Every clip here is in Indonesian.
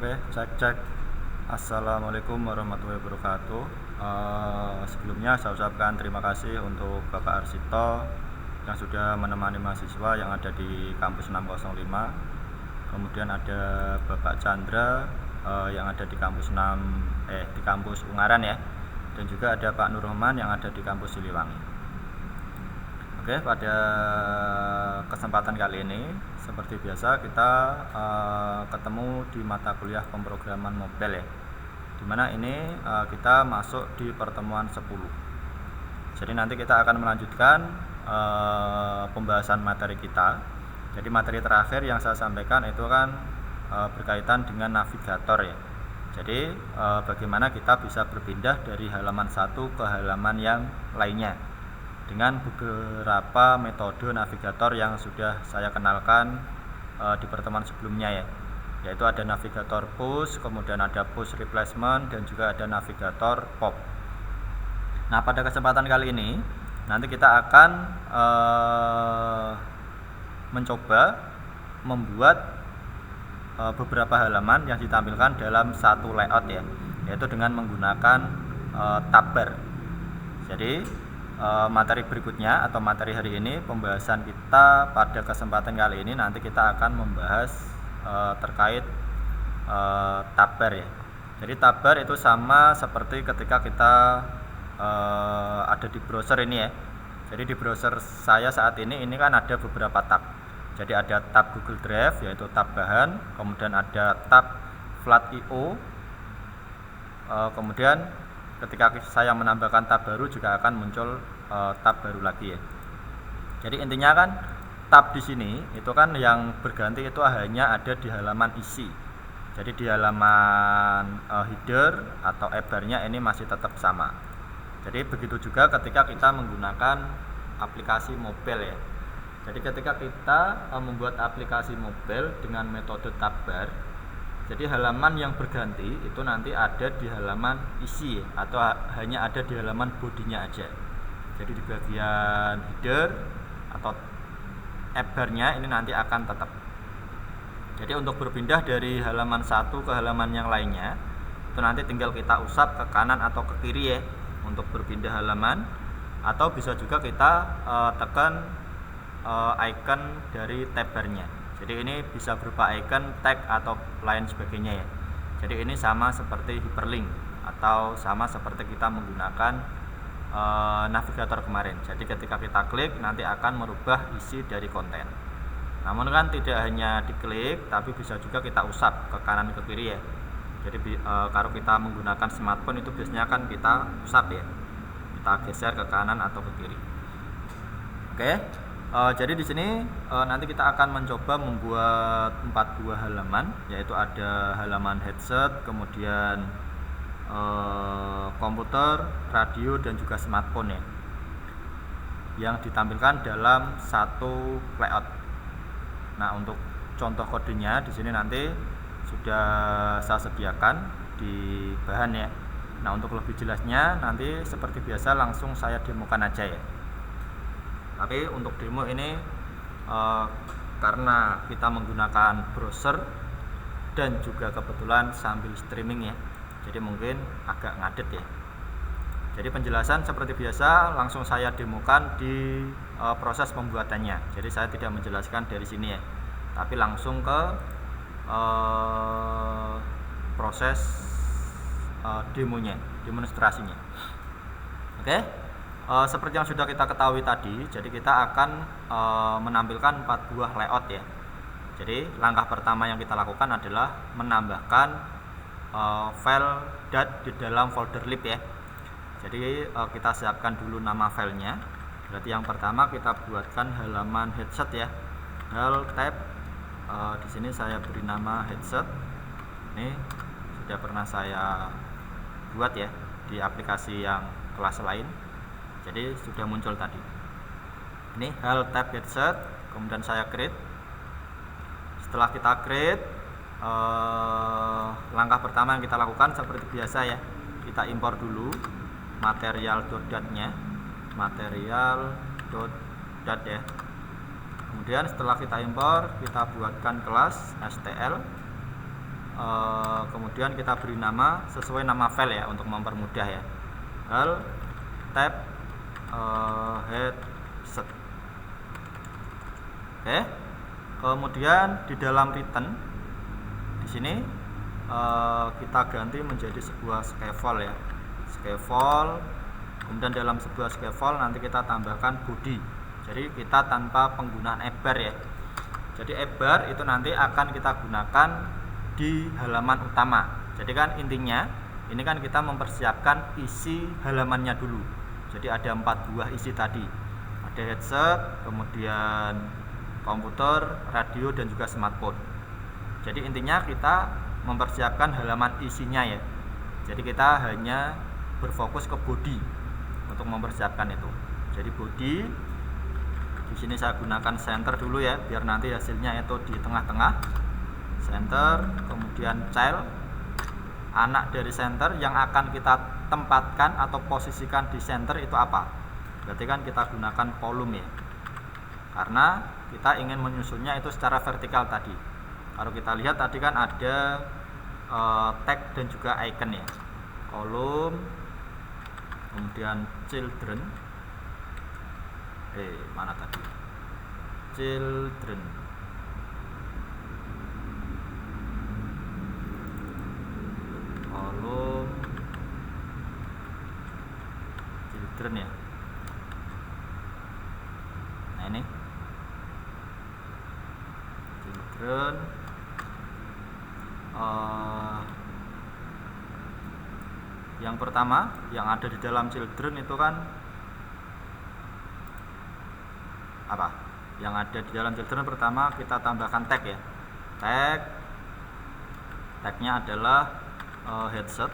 Oke, cek. Assalamualaikum warahmatullahi wabarakatuh. Sebelumnya saya ucapkan terima kasih untuk Bapak Arsito yang sudah menemani mahasiswa yang ada di kampus 605. Kemudian ada Bapak Chandra yang ada di kampus di kampus Ungaran ya. Dan juga ada Pak Nur Rahman yang ada di kampus Siliwangi. Oke, pada kesempatan kali ini seperti biasa kita ketemu di mata kuliah pemrograman mobile ya. Dimana ini kita masuk di pertemuan 10. Jadi nanti kita akan melanjutkan pembahasan materi kita. Jadi materi terakhir yang saya sampaikan itu kan berkaitan dengan navigator ya. Jadi bagaimana kita bisa berpindah dari halaman satu ke halaman yang lainnya dengan beberapa metode navigator yang sudah saya kenalkan di pertemuan sebelumnya ya, yaitu ada navigator push, kemudian ada push replacement, dan juga ada navigator pop. Nah, pada kesempatan kali ini nanti kita akan mencoba membuat beberapa halaman yang ditampilkan dalam satu layout ya, yaitu dengan menggunakan tab bar. Jadi materi berikutnya atau materi hari ini, pembahasan kita pada kesempatan kali ini nanti kita akan membahas terkait tab bar ya. Jadi tab bar itu sama seperti ketika kita ada di browser ini ya. Jadi di browser saya saat ini kan ada beberapa tab. Jadi ada tab Google Drive yaitu tab bahan, kemudian ada tab Flat.io, kemudian ketika saya menambahkan tab baru juga akan muncul tab baru lagi ya. Jadi intinya kan tab di sini itu kan yang berganti itu hanya ada di halaman isi. Jadi di halaman header atau bar-nya ini masih tetap sama. Jadi begitu juga ketika kita menggunakan aplikasi mobile ya. Jadi ketika kita membuat aplikasi mobile dengan metode tab bar, jadi halaman yang berganti itu nanti ada di halaman isi atau hanya ada di halaman bodinya aja. Jadi di bagian header atau bar-nya ini nanti akan tetap. Jadi untuk berpindah dari halaman satu ke halaman yang lainnya itu nanti tinggal kita usap ke kanan atau ke kiri ya untuk berpindah halaman, atau bisa juga kita tekan icon dari tab bar-nya. Jadi ini bisa berupa icon, tag atau lain sebagainya ya. Jadi ini sama seperti hyperlink atau sama seperti kita menggunakan navigator kemarin. Jadi ketika kita klik nanti akan merubah isi dari konten. Namun kan tidak hanya diklik, tapi bisa juga kita usap ke kanan ke kiri ya. Jadi kalau kita menggunakan smartphone itu biasanya kan kita usap ya. Kita geser ke kanan atau ke kiri. Oke. Jadi di sini nanti kita akan mencoba membuat 4 buah halaman, yaitu ada halaman headset, kemudian komputer, radio, dan juga smartphone ya, yang ditampilkan dalam satu layout. Nah, untuk contoh kodenya di sini nanti sudah saya sediakan di bahan ya. Nah, untuk lebih jelasnya nanti seperti biasa langsung saya demokan aja ya. Tapi untuk demo ini karena kita menggunakan browser dan juga kebetulan sambil streaming ya, jadi mungkin agak ngadet ya. Jadi penjelasan seperti biasa langsung saya demokan di proses pembuatannya. Jadi saya tidak menjelaskan dari sini ya, tapi langsung ke proses demonya, demonstrasinya. Oke. Seperti yang sudah kita ketahui tadi, jadi kita akan menampilkan 4 buah layout ya. Jadi langkah pertama yang kita lakukan adalah menambahkan file .dat di dalam folder lib ya. Jadi kita siapkan dulu nama filenya. Berarti yang pertama kita buatkan halaman headset ya. Hal tab di sini saya beri nama headset. Ini sudah pernah saya buat ya di aplikasi yang kelas lain. Jadi sudah muncul tadi. Ini hal tab headset, kemudian saya create. Setelah kita create, langkah pertama yang kita lakukan seperti biasa ya, kita impor dulu material.dat-nya, material.dat ya. Kemudian setelah kita impor, kita buatkan kelas stl kemudian kita beri nama sesuai nama file ya untuk mempermudah ya. Hal tab headset. Oke. Kemudian di dalam return di sini kita ganti menjadi sebuah scaffold ya. Scaffold. Kemudian dalam sebuah scaffold nanti kita tambahkan body. Jadi kita tanpa penggunaan ebar ya. Jadi ebar itu nanti akan kita gunakan di halaman utama. Jadi kan intinya ini kan kita mempersiapkan isi halamannya dulu. Jadi ada 4 buah isi tadi. Ada headset, kemudian komputer, radio dan juga smartphone. Jadi intinya kita mempersiapkan halaman isinya ya. Jadi kita hanya berfokus ke body untuk mempersiapkan itu. Jadi body di sini saya gunakan center dulu ya, biar nanti hasilnya itu di tengah-tengah. Center, kemudian child, anak dari center yang akan kita tempatkan atau posisikan di center itu apa? Berarti kan kita gunakan kolom ya. Karena kita ingin menyusunnya itu secara vertikal tadi. Kalau kita lihat tadi kan ada tag dan juga icon ya. Kolom, kemudian children. Mana tadi? Children. Kolom children ya. Nah ini children. Yang pertama yang ada di dalam children itu kan apa? Yang ada di dalam children pertama kita tambahkan tag ya. Tagnya adalah headset.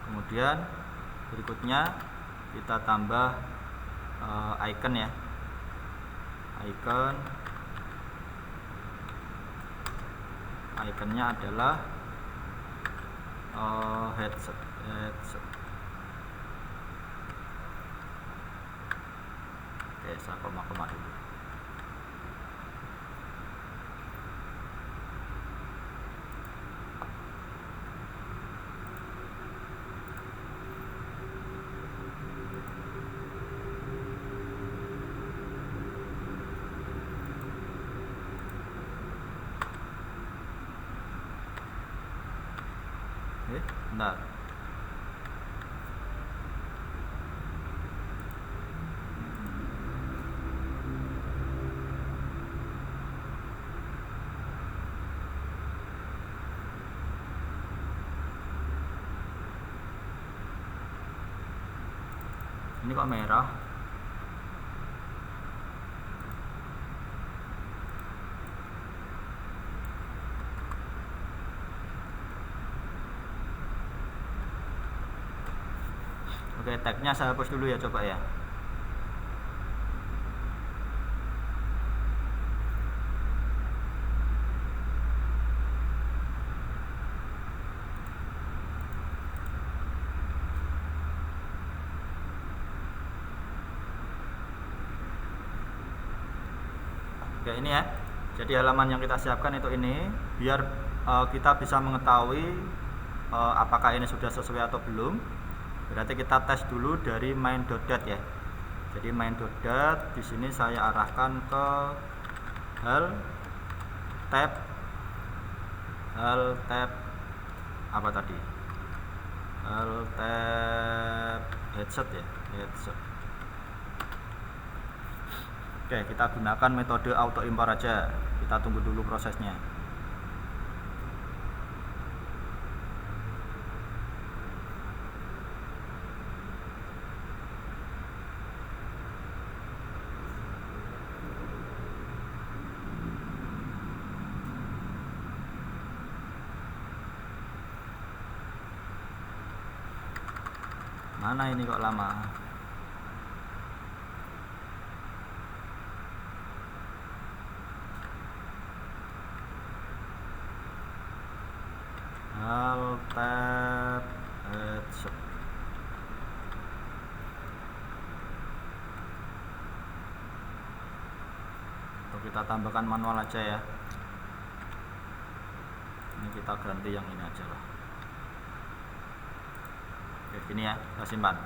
Kemudian berikutnya kita tambah icon ya. Iconnya adalah headset. Oke, saya koma-koma dulu. Bentar. Ini kok merah? Oke, tagnya saya hapus dulu ya, coba ya. Oke, ini ya. Jadi halaman yang kita siapkan itu ini, biar kita bisa mengetahui apakah ini sudah sesuai atau belum. Berarti kita tes dulu dari main.dat ya. Jadi main.dat di sini saya arahkan ke hal tab apa tadi? Hal tab headset ya, headset. Oke, kita gunakan metode auto import aja. Kita tunggu dulu prosesnya. Mana ini kok lama? Tab headset. Kita tambahkan manual aja ya. Ini kita ganti yang ini aja lah. Oke, gini ya, kita simpan.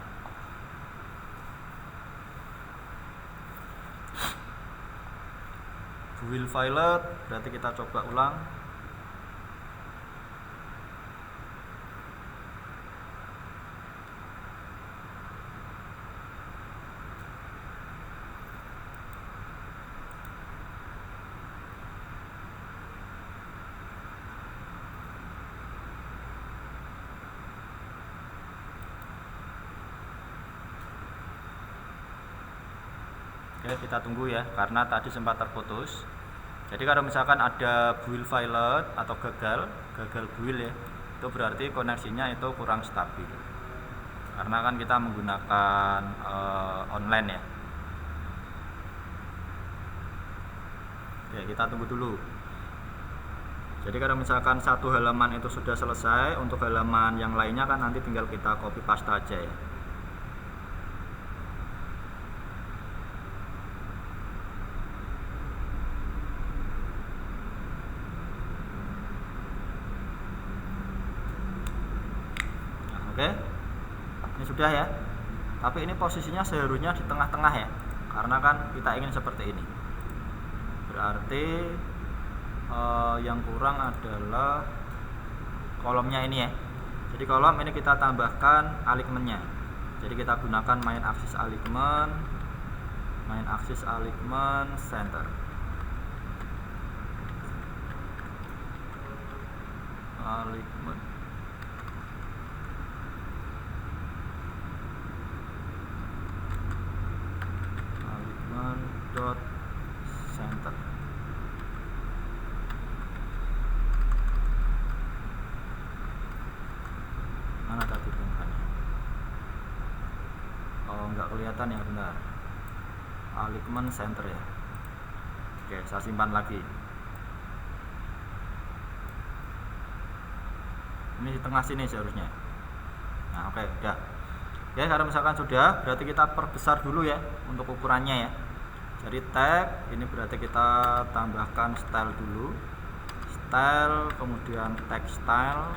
Build file, berarti kita coba ulang. Oke, kita tunggu ya, karena tadi sempat terputus. Jadi kalau misalkan ada build file atau gagal build ya, itu berarti koneksinya itu kurang stabil. Karena kan kita menggunakan online ya. Oke, kita tunggu dulu. Jadi kalau misalkan satu halaman itu sudah selesai, untuk halaman yang lainnya kan nanti tinggal kita copy paste aja ya. Oke, ini sudah ya. Tapi ini posisinya seharusnya di tengah-tengah ya, karena kan kita ingin seperti ini. Berarti yang kurang adalah kolomnya ini ya. Jadi kolom ini kita tambahkan alignmentnya. Jadi kita gunakan main axis alignment center. Alignment dot center. Mana tadi bunganya? Oh, nggak kelihatan ya, bentar. Alignment center ya. Oke, saya simpan lagi. Ini di tengah sini seharusnya. Nah, oke, udah. Ya, kalau misalkan sudah, berarti kita perbesar dulu ya untuk ukurannya ya. Jadi tag ini berarti kita tambahkan style dulu, style, kemudian textile,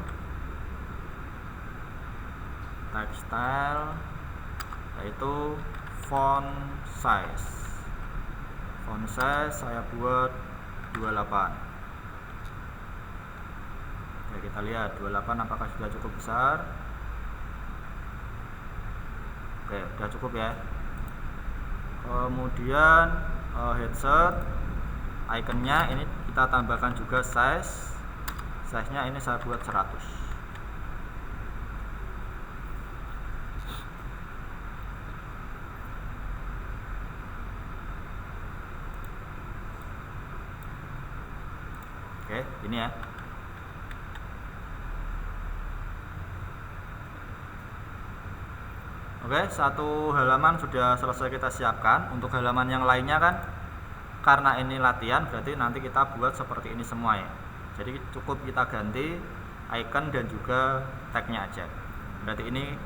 yaitu font size saya buat 28. Oke, kita lihat 28 apakah sudah cukup besar. Oke, sudah cukup ya. Kemudian headset iconnya ini kita tambahkan juga size nya ini saya buat 100. Oke, ini ya. Oke, satu halaman sudah selesai kita siapkan. Untuk halaman yang lainnya kan, karena ini latihan, berarti nanti kita buat seperti ini semua ya. Jadi cukup kita ganti icon dan juga tagnya aja. Berarti ini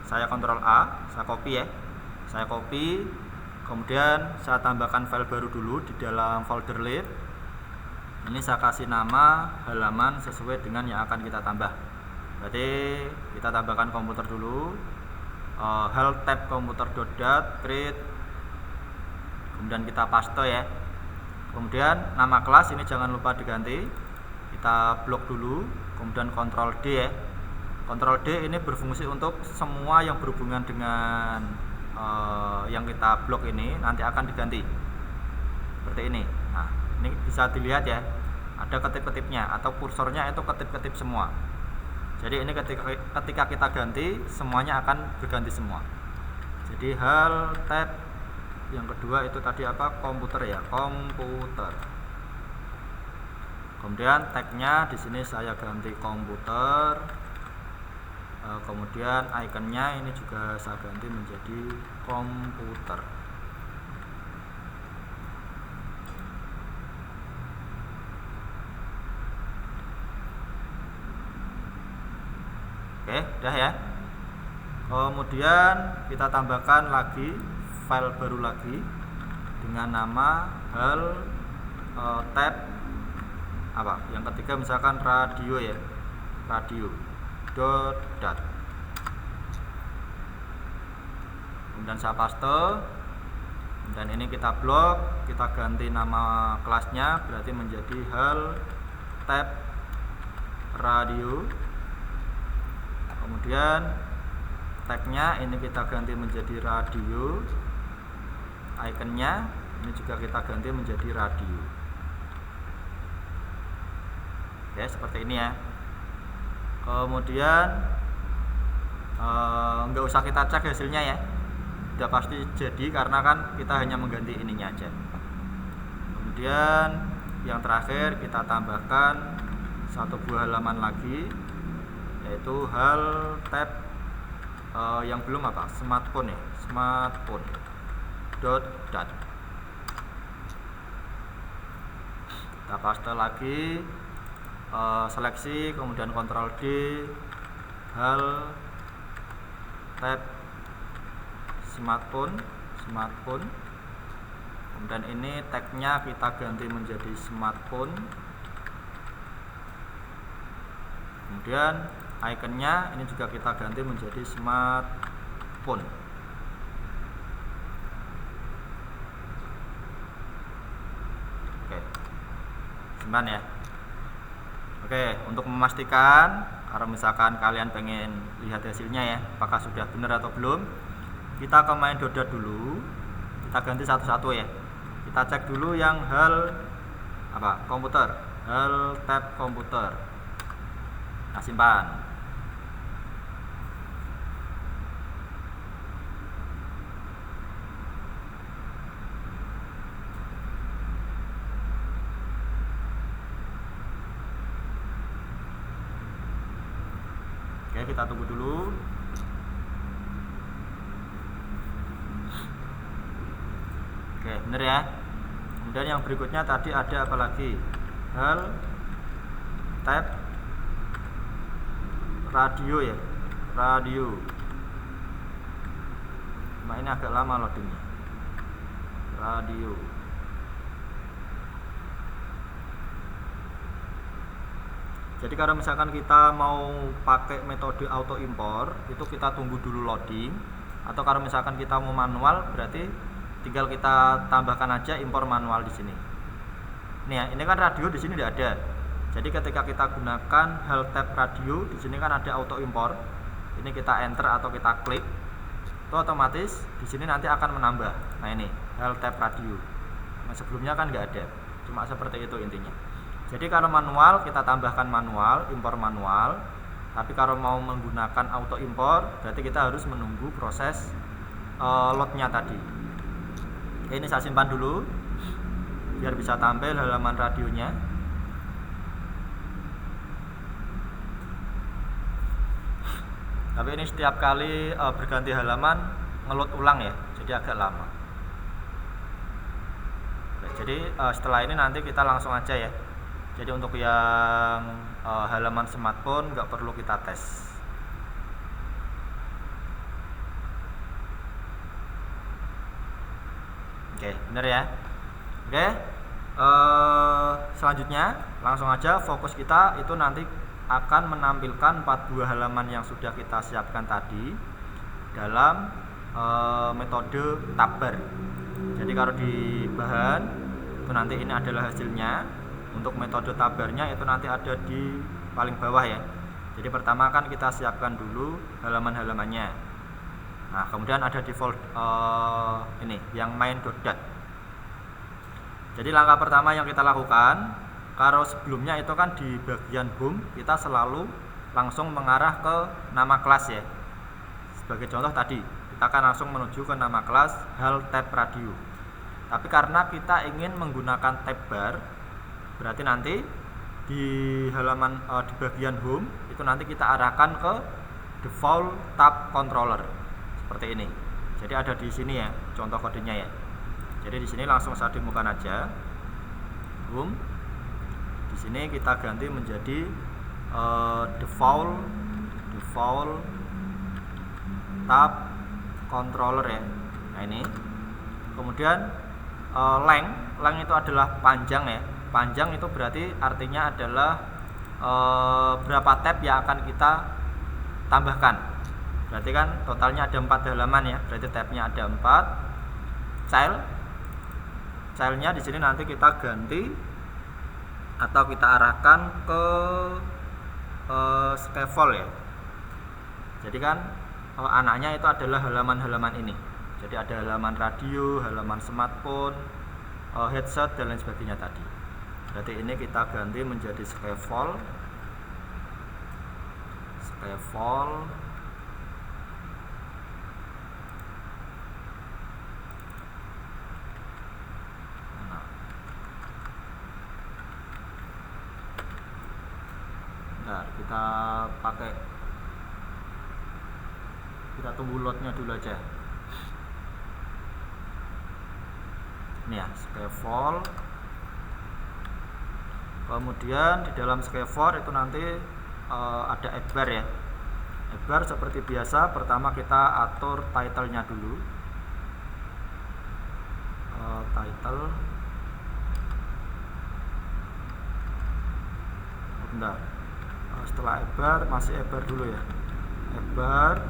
saya Ctrl A, saya copy ya. Saya copy, kemudian saya tambahkan file baru dulu di dalam folder list. Ini saya kasih nama halaman sesuai dengan yang akan kita tambah. Berarti kita tambahkan komputer dulu. Help tab komputer.dat create, kemudian kita paste ya. Kemudian nama kelas ini jangan lupa diganti, kita blok dulu, kemudian Ctrl D ya. Ctrl D ini berfungsi untuk semua yang berhubungan dengan yang kita blok ini nanti akan diganti seperti ini. Nah, ini bisa dilihat ya, ada ketip-ketipnya atau kursornya itu ketip-ketip semua. Jadi ini ketika kita ganti, semuanya akan berganti semua. Jadi hal tab yang kedua itu tadi apa? Komputer ya, komputer. Kemudian tagnya di sini saya ganti komputer. Kemudian ikonnya ini juga saya ganti menjadi komputer. Oke, udah ya. Kemudian kita tambahkan lagi file baru lagi dengan nama hal tab apa? Yang ketiga misalkan radio ya, radio dot dat. Kemudian saya paste, dan ini kita blok, kita ganti nama kelasnya berarti menjadi hal tab radio. Kemudian tagnya ini kita ganti menjadi radio, ikonnya ini juga kita ganti menjadi radio. Oke, seperti ini ya. Kemudian nggak usah kita cek hasilnya ya, udah pasti jadi karena kan kita hanya mengganti ininya aja. Kemudian yang terakhir kita tambahkan satu buah halaman lagi, yaitu hal tab yang belum apa, smartphone ya, smartphone dot dat. Kita paste lagi, seleksi, kemudian Ctrl D, hal tab smartphone, kemudian ini tagnya kita ganti menjadi smartphone, kemudian ikonnya ini juga kita ganti menjadi smartphone. Oke, simpan ya. Oke, untuk memastikan kalau misalkan kalian pengen lihat hasilnya ya, apakah sudah benar atau belum, kita ke main.dat dulu, kita ganti satu-satu ya. Kita cek dulu yang hal apa, komputer, hal tab komputer. Nah, simpan. Oke, kita tunggu dulu. Oke, bener ya. Kemudian yang berikutnya tadi ada apa lagi? Hal tab radio ya, radio. Nah, ini agak lama loadingnya. Radio. Jadi kalau misalkan kita mau pakai metode auto impor, itu kita tunggu dulu loading. Atau kalau misalkan kita mau manual, berarti tinggal kita tambahkan aja impor manual di sini. Nih ya, ini kan radio di sini tidak ada. Jadi ketika kita gunakan hal tab radio, di sini kan ada auto impor. Ini kita enter atau kita klik, itu otomatis di sini nanti akan menambah. Nah ini hal tab radio. Nah, sebelumnya kan nggak ada, cuma seperti itu intinya. Jadi kalau manual kita tambahkan manual, impor manual. Tapi kalau mau menggunakan auto impor, berarti kita harus menunggu proses loadnya tadi. Oke, ini saya simpan dulu biar bisa tampil halaman radionya. Tapi ini setiap kali berganti halaman ngeload ulang ya, jadi agak lama. Oke, jadi setelah ini nanti kita langsung aja ya. Jadi untuk yang halaman smartphone nggak perlu kita tes. Oke, bener ya. Oke, selanjutnya langsung aja fokus kita itu nanti akan menampilkan 4 buah halaman yang sudah kita siapkan tadi dalam metode tab bar. Jadi kalau di bahan itu nanti ini adalah hasilnya. Untuk metode tab barnya itu nanti ada di paling bawah ya. Jadi pertama kan kita siapkan dulu halaman-halamannya. Nah, kemudian ada di ini yang main.dat. Jadi langkah pertama yang kita lakukan, kalau sebelumnya itu kan di bagian home kita selalu langsung mengarah ke nama kelas ya. Sebagai contoh tadi, kita akan langsung menuju ke nama kelas hal tab radio. Tapi karena kita ingin menggunakan tab bar, berarti nanti di halaman di bagian home itu nanti kita arahkan ke default tab controller seperti ini. Jadi ada di sini ya contoh kodenya ya. Jadi di sini langsung saya demokan aja home. Di sini kita ganti menjadi default tab controller ya. Nah ini. Kemudian length itu adalah panjang ya. panjang itu berarti artinya adalah berapa tab yang akan kita tambahkan. Berarti kan totalnya ada 4 halaman ya. Berarti tabnya ada 4. Childnya di sini nanti kita ganti atau kita arahkan ke scaffold ya. Jadi kan anaknya itu adalah halaman-halaman ini. Jadi ada halaman radio, halaman smartphone, headset dan lain sebagainya tadi. Berarti ini kita ganti menjadi scaffold. Nah, kita tunggu loadnya dulu aja. Ini ya, scaffold. Kemudian di dalam scaffold itu nanti ada Adbar ya. Adbar seperti biasa, pertama kita atur title-nya dulu. Title. Bentar. Setelah Adbar, masih Adbar dulu ya. Adbar.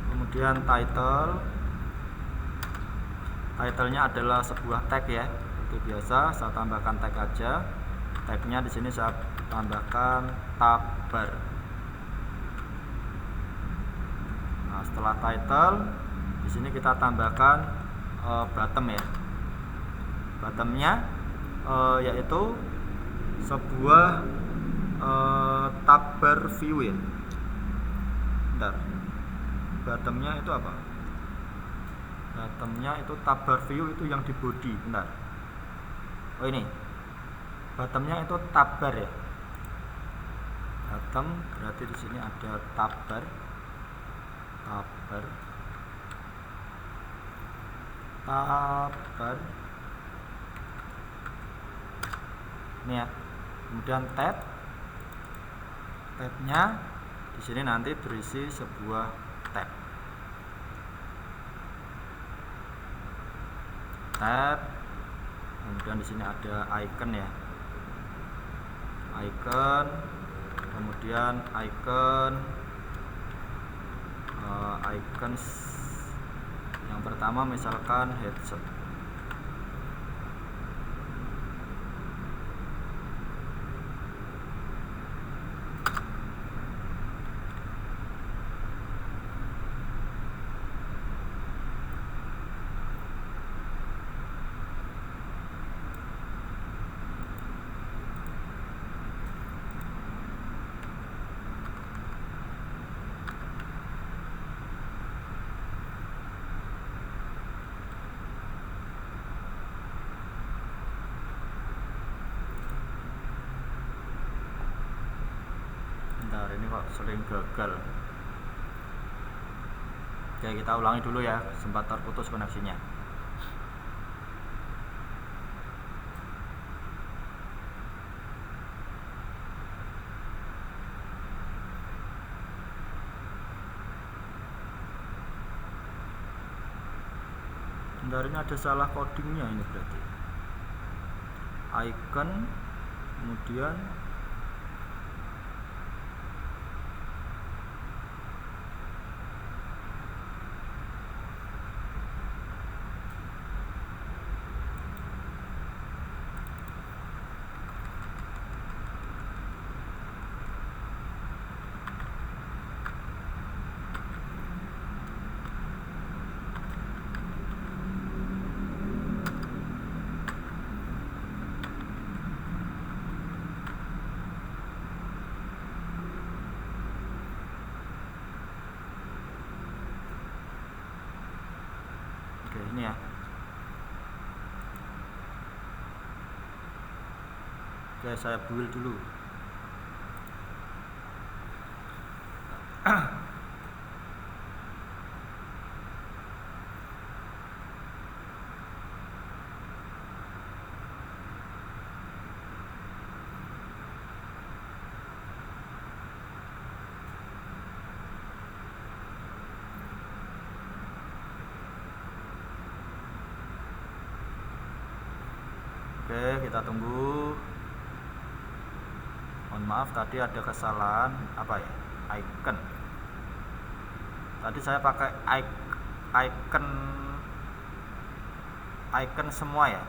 Kemudian title-nya adalah sebuah tag ya. Seperti biasa, saya tambahkan tag aja. Tagnya di sini saya tambahkan tab bar. Nah, setelah title, di sini kita tambahkan bottom ya. Bottomnya yaitu sebuah tab bar view ya. Bentar. Bottomnya itu apa? Bottomnya itu tab bar view itu yang di body. Bentar. Oh ini. Bottomnya itu tab bar ya. Bottom berarti di sini ada tab bar. Ini ya. Kemudian tabnya di sini nanti berisi sebuah tab. Kemudian di sini ada icon ya. Kemudian icons yang pertama misalkan headset. Ini kok sering gagal. Oke, kita ulangi dulu ya, sempat terputus koneksinya. Bentar, ini ada salah codingnya ini berarti. Icon, kemudian ini ya. Oke, saya build dulu. Oke, Oke, kita tunggu. Mohon maaf tadi ada kesalahan apa ya, icon. Tadi saya pakai icon semua ya.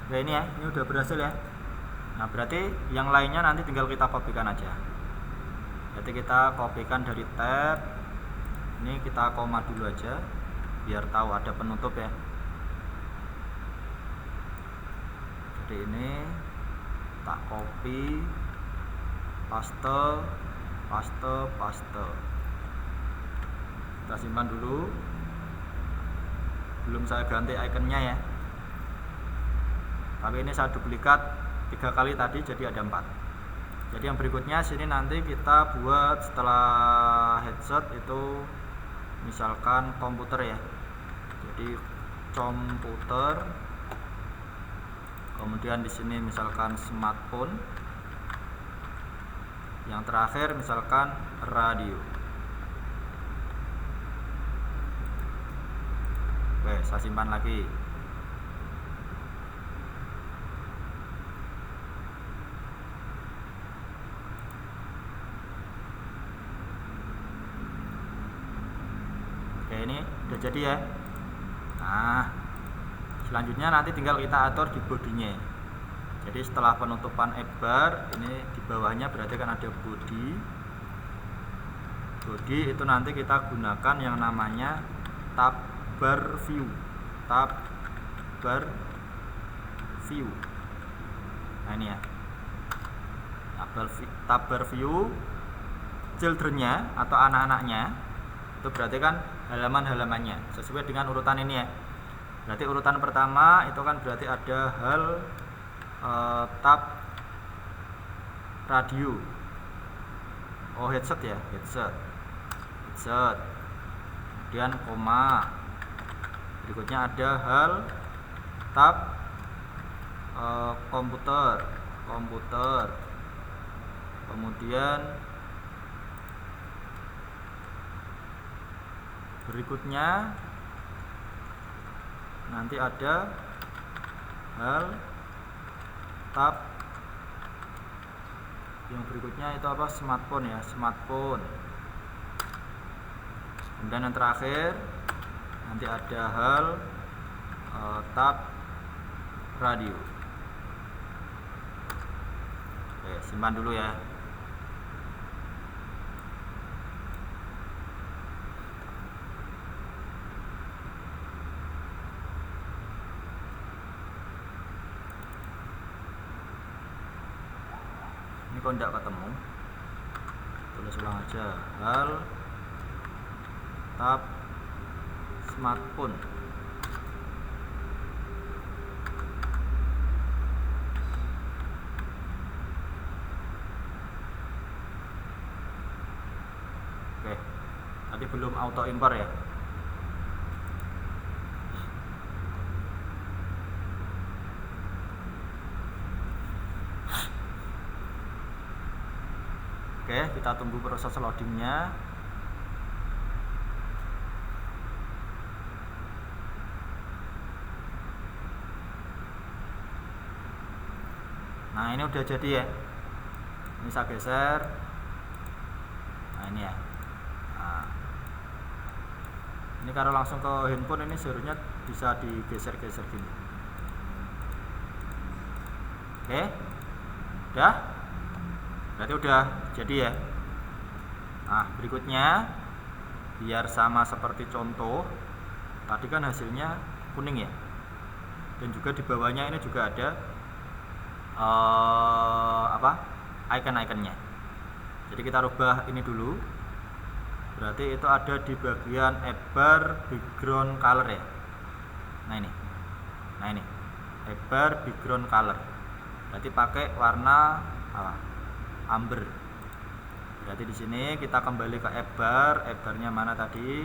Ya ini ya, ini udah berhasil ya. Nah berarti yang lainnya nanti tinggal kita kopikan aja. Jadi kita kopikan dari tab. Ini kita koma dulu aja biar tahu ada penutup ya. Jadi ini tak copy, paste. Kita simpan dulu. Belum saya ganti ikonnya ya. Tapi ini saya duplikat 3 kali tadi jadi ada 4. Jadi yang berikutnya sini nanti kita buat setelah headset itu misalkan komputer ya. Jadi komputer. Kemudian di sini misalkan smartphone. Yang terakhir misalkan radio. Oke, saya simpan lagi. Oke, ini udah jadi ya. Nah, selanjutnya nanti tinggal kita atur di bodinya. Jadi setelah penutupan bar, ini di bawahnya berarti kan ada body. Body itu nanti kita gunakan yang namanya tab bar view. Nah ini ya. Tab bar view children-nya atau anak-anaknya itu berarti kan halaman-halamannya sesuai dengan urutan ini ya. Berarti urutan pertama itu kan berarti ada hal tab radio. Oh headset ya, headset. Kemudian koma. Berikutnya ada hal tab komputer. Kemudian berikutnya nanti ada hal tab yang berikutnya itu apa, smartphone ya, smartphone. Kemudian yang terakhir nanti ada hal tab radio. Oke, simpan dulu ya. Ini kok tidak ketemu, tulis ulang aja, hal tab smartphone. Oke, tadi belum auto import ya. Oke, kita tunggu proses loadingnya. Nah ini udah jadi ya. Ini saya geser. Nah ini ya. Nah, ini kalau langsung ke handphone ini seharusnya bisa digeser-geser gini. Oke, udah. Berarti udah jadi ya. Nah berikutnya biar sama seperti contoh tadi kan hasilnya kuning ya, dan juga di bawahnya ini juga ada icon-iconnya. Jadi kita rubah ini dulu. Berarti itu ada di bagian bar background color ya. Nah ini bar background color. Berarti pakai warna amber. Berarti di sini kita kembali ke bar-nya mana tadi?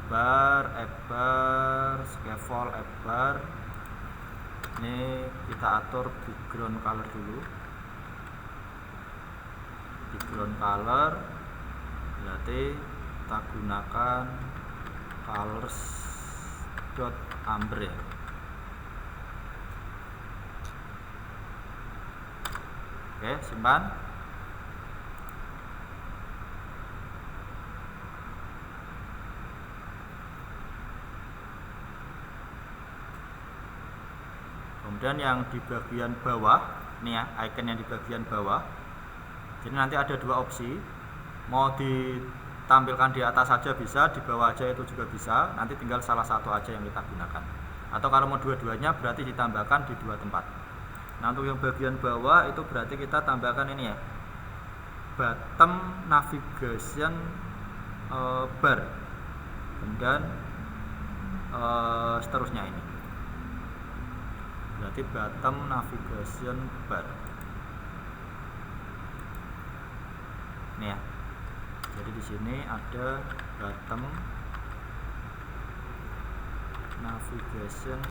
Bar, scaffold, bar. Ini kita atur background color dulu. Background color berarti kita gunakan colors dot amber ya. Oke, simpan. Kemudian yang di bagian bawah, ini ya, icon yang di bagian bawah. Jadi nanti ada dua opsi, mau ditampilkan di atas saja bisa, di bawah aja itu juga bisa. Nanti tinggal salah satu aja yang kita gunakan. Atau kalau mau dua-duanya berarti ditambahkan di dua tempat. Nah, untuk yang bagian bawah itu berarti kita tambahkan ini ya, bottom navigation bar, kemudian seterusnya ini. Berarti bottom navigation bar. Ini ya. Jadi di sini ada bottom navigation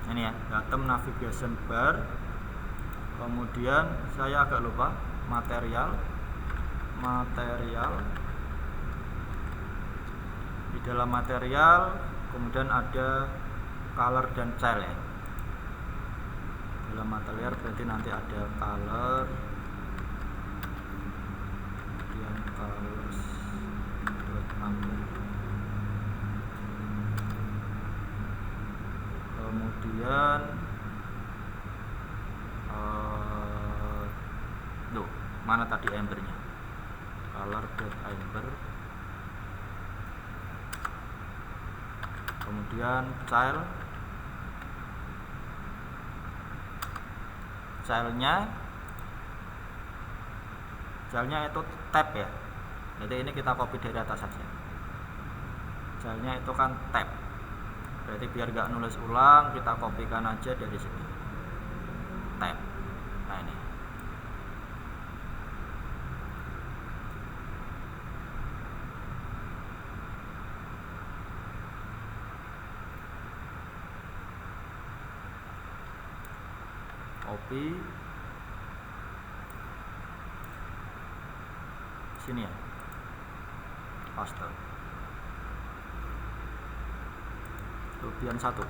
ini ya, bottom navigation bar. Kemudian saya agak lupa material di dalam material, kemudian ada color dan child ya. Dalam material berarti nanti ada color, kemudian colors kemudian mana tadi embernya, color amber, kemudian childnya itu tab ya. Jadi ini kita copy dari atas saja. Childnya itu kan tab, berarti biar gak nulis ulang kita kopikan aja dari sini, tab. Nah ini copy sini ya, paste, kelebihan 1.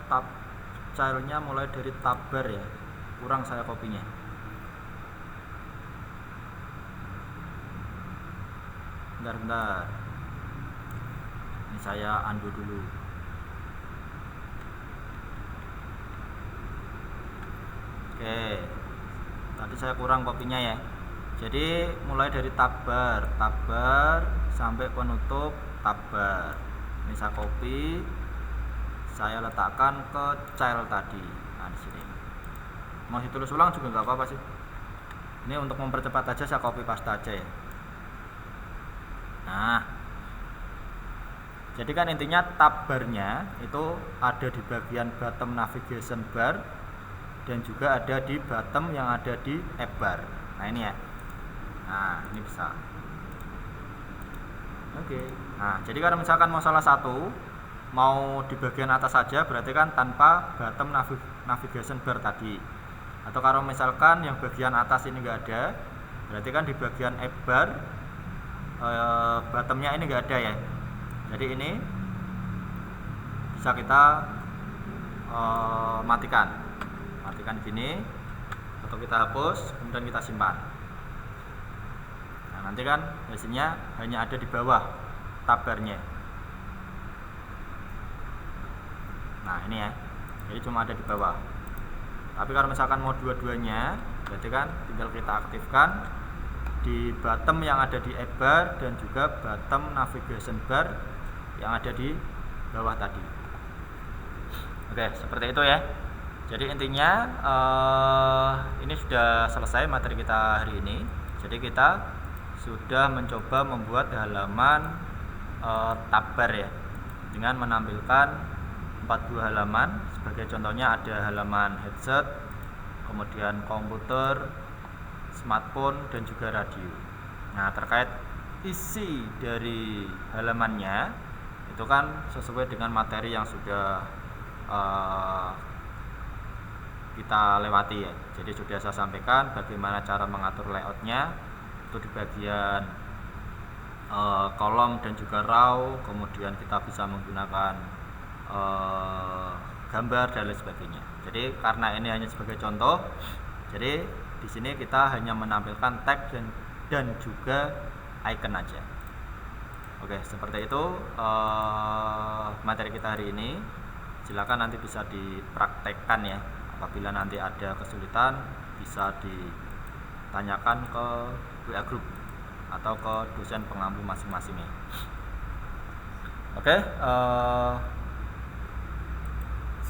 Tab childnya mulai dari tab bar ya, kurang saya kopinya. Bentar, ini saya undo dulu. Oke, tadi saya kurang kopinya ya. Jadi mulai dari tab bar sampai penutup tab bar. Ini saya copy, saya letakkan ke child tadi. Nah di sini. Mau ditulis ulang juga nggak apa-apa sih. Ini untuk mempercepat aja saya copy paste aja ya. Nah, jadi kan intinya tab barnya itu ada di bagian bottom navigation bar dan juga ada di bottom yang ada di app bar. Nah ini ya. Nah ini bisa. Oke. Nah jadi kalau misalkan mau salah satu, mau di bagian atas saja berarti kan tanpa bottom navigation bar tadi. Atau kalau misalkan yang bagian atas ini enggak ada, berarti kan di bagian app bar bottomnya ini enggak ada ya. Jadi ini bisa kita matikan gini, atau kita hapus kemudian kita simpan. Nah nanti kan hasilnya hanya ada di bawah tab barnya. Nah ini ya, jadi cuma ada di bawah. Tapi kalau misalkan mau dua-duanya, berarti kan tinggal kita aktifkan di bottom yang ada di app bar dan juga bottom navigation bar yang ada di bawah tadi. Oke, seperti itu ya. Jadi intinya ini sudah selesai materi kita hari ini. Jadi kita sudah mencoba membuat halaman tab bar ya, dengan menampilkan 4 buah halaman. Sebagai contohnya ada halaman headset, kemudian komputer, smartphone, dan juga radio. Nah, terkait isi dari halamannya itu kan sesuai dengan materi yang sudah kita lewati ya. Jadi sudah saya sampaikan bagaimana cara mengatur layoutnya itu di bagian kolom dan juga row, kemudian kita bisa menggunakan gambar dan lain sebagainya. Jadi karena ini hanya sebagai contoh, jadi di sini kita hanya menampilkan tag dan juga icon aja. Oke, seperti itu materi kita hari ini. Silakan nanti bisa dipraktekkan ya. Apabila nanti ada kesulitan bisa ditanyakan ke WA group atau ke dosen pengampu masing-masing ya. Oke,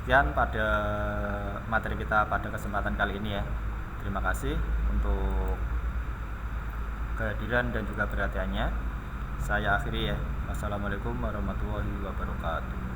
sekian pada materi kita pada kesempatan kali ini ya. Terima kasih untuk kehadiran dan juga perhatiannya. Saya akhiri ya. Wassalamualaikum warahmatullahi wabarakatuh.